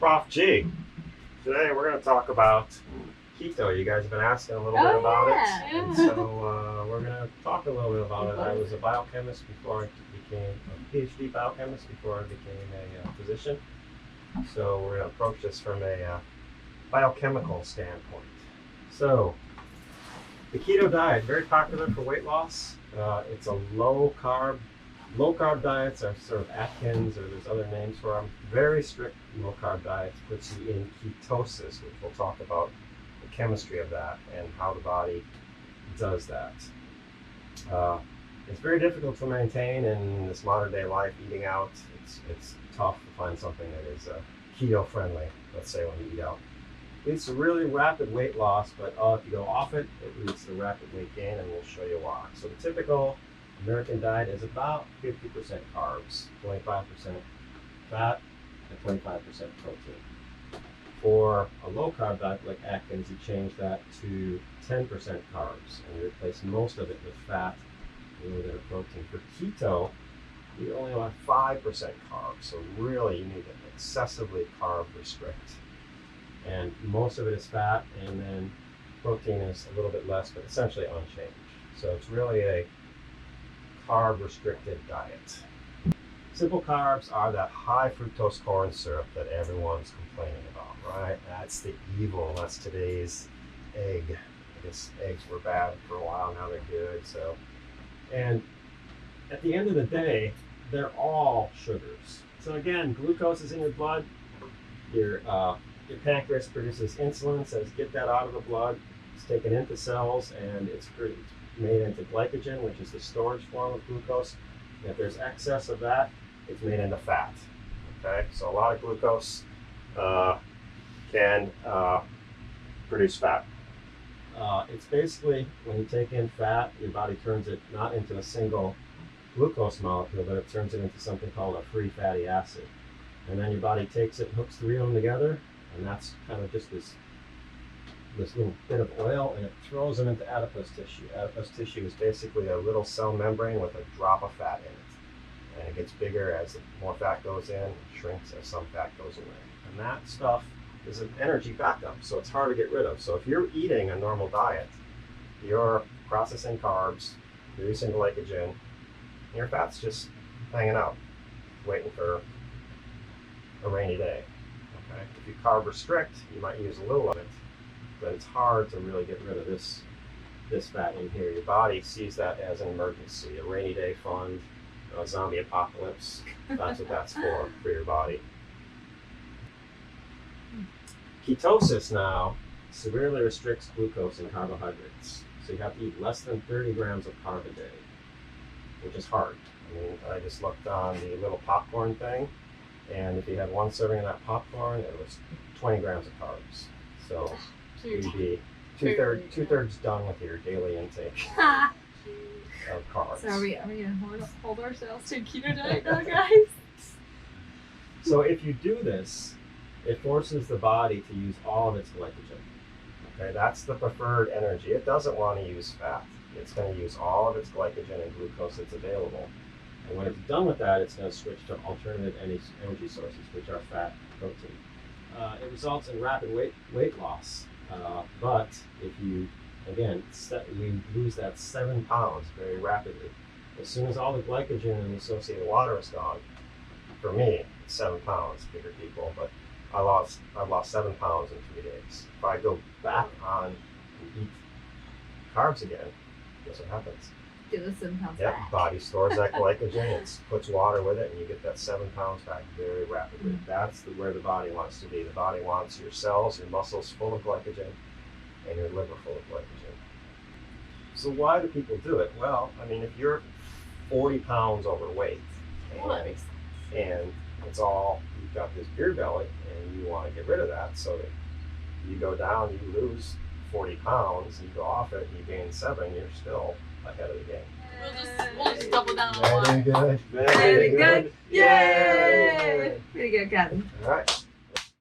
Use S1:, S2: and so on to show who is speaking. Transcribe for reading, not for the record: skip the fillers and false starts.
S1: Prof G. Today we're going to talk about keto. You guys have been asking a little bit about it, and so we're going to talk a little bit about it. I was a biochemist before I became a PhD biochemist before I became a physician. So we're going to approach this from a biochemical standpoint. So the keto diet, very popular for weight loss. It's a low carb diets are sort of Atkins, or there's other names for them. Very strict low carb diets puts you in ketosis, which we'll talk about the chemistry of that and how the body does that. It's very difficult to maintain in this modern day life. Eating out, it's tough to find something that is keto friendly. Let's say when you eat out, it leads to really rapid weight loss, but if you go off it, it leads to rapid weight gain, and we'll show you why. So the typical American diet is about 50% carbs, 25% fat, and 25% protein. For a low carb diet like Atkins, you change that to 10% carbs, and you replace most of it with fat and a little bit of protein. For keto, you only want 5% carbs, so really you need to excessively carb restrict. And most of it is fat, and then protein is a little bit less, but essentially unchanged. So it's really a carb restricted diet. Simple carbs are that high fructose corn syrup that everyone's complaining about, right? That's the evil. That's today's egg. I guess eggs were bad for a while, now they're good. So, and at the end of the day, they're all sugars. So again, glucose is in your blood. Your pancreas produces insulin, says get that out of the blood. It's taken into cells, and it's made into glycogen, which is the storage form of glucose. And if there's excess of that, it's made into fat. Okay, so a lot of glucose can produce fat. It's basically when you take in fat, your body turns it not into a single glucose molecule, but it turns it into something called a free fatty acid. And then your body takes it and hooks three of them together, and that's kind of just this little bit of oil, and it throws them into adipose tissue. Adipose tissue is basically a little cell membrane with a drop of fat in it. And it gets bigger as more fat goes in, and shrinks as some fat goes away. And that stuff is an energy backup, so it's hard to get rid of. So if you're eating a normal diet, you're processing carbs, producing glycogen, and your fat's just hanging out, waiting for a rainy day. Okay? If you carb restrict, you might use a little of it, but it's hard to really get rid of this fat in here. Your body sees that as an emergency, a rainy day fund, a zombie apocalypse. That's what that's for your body. Ketosis now severely restricts glucose and carbohydrates. So you have to eat less than 30 grams of carb a day, which is hard. I mean, I just looked on the little popcorn thing, and if you had one serving of that popcorn, it was 20 grams of carbs. So you'd be two-thirds done with your daily intake of carbs.
S2: So are we gonna hold ourselves to a keto diet now, guys?
S1: So if you do this, it forces the body to use all of its glycogen. Okay, that's the preferred energy. It doesn't want to use fat. It's going to use all of its glycogen and glucose that's available. And when it's done with that, it's going to switch to alternative energy sources, which are fat and protein. It results in rapid weight loss. But if you, again, we lose that 7 pounds very rapidly. As soon as all the glycogen and the associated water is gone, for me, it's 7 pounds, bigger people, but I lost 7 pounds in 3 days. If I go back on and eat carbs again, guess what happens?
S2: Get the 7 pounds
S1: Yep,
S2: back.
S1: body stores that glycogen, it puts water with it, and you get that 7 pounds back very rapidly. That's where the body wants to be. The body wants your cells, your muscles full of glycogen, and your liver full of glycogen. So why do people do it? Well, I mean, if you're 40 pounds overweight, and it's all, you've got this beer belly, and you want to get rid of that, so that you go down, you lose 40 pounds, you go off it, and you gain 7, you're still ahead of the game.
S2: We'll just double down on
S1: Very good.
S2: Very good. Yay! Way to go, Kevin.
S1: All right.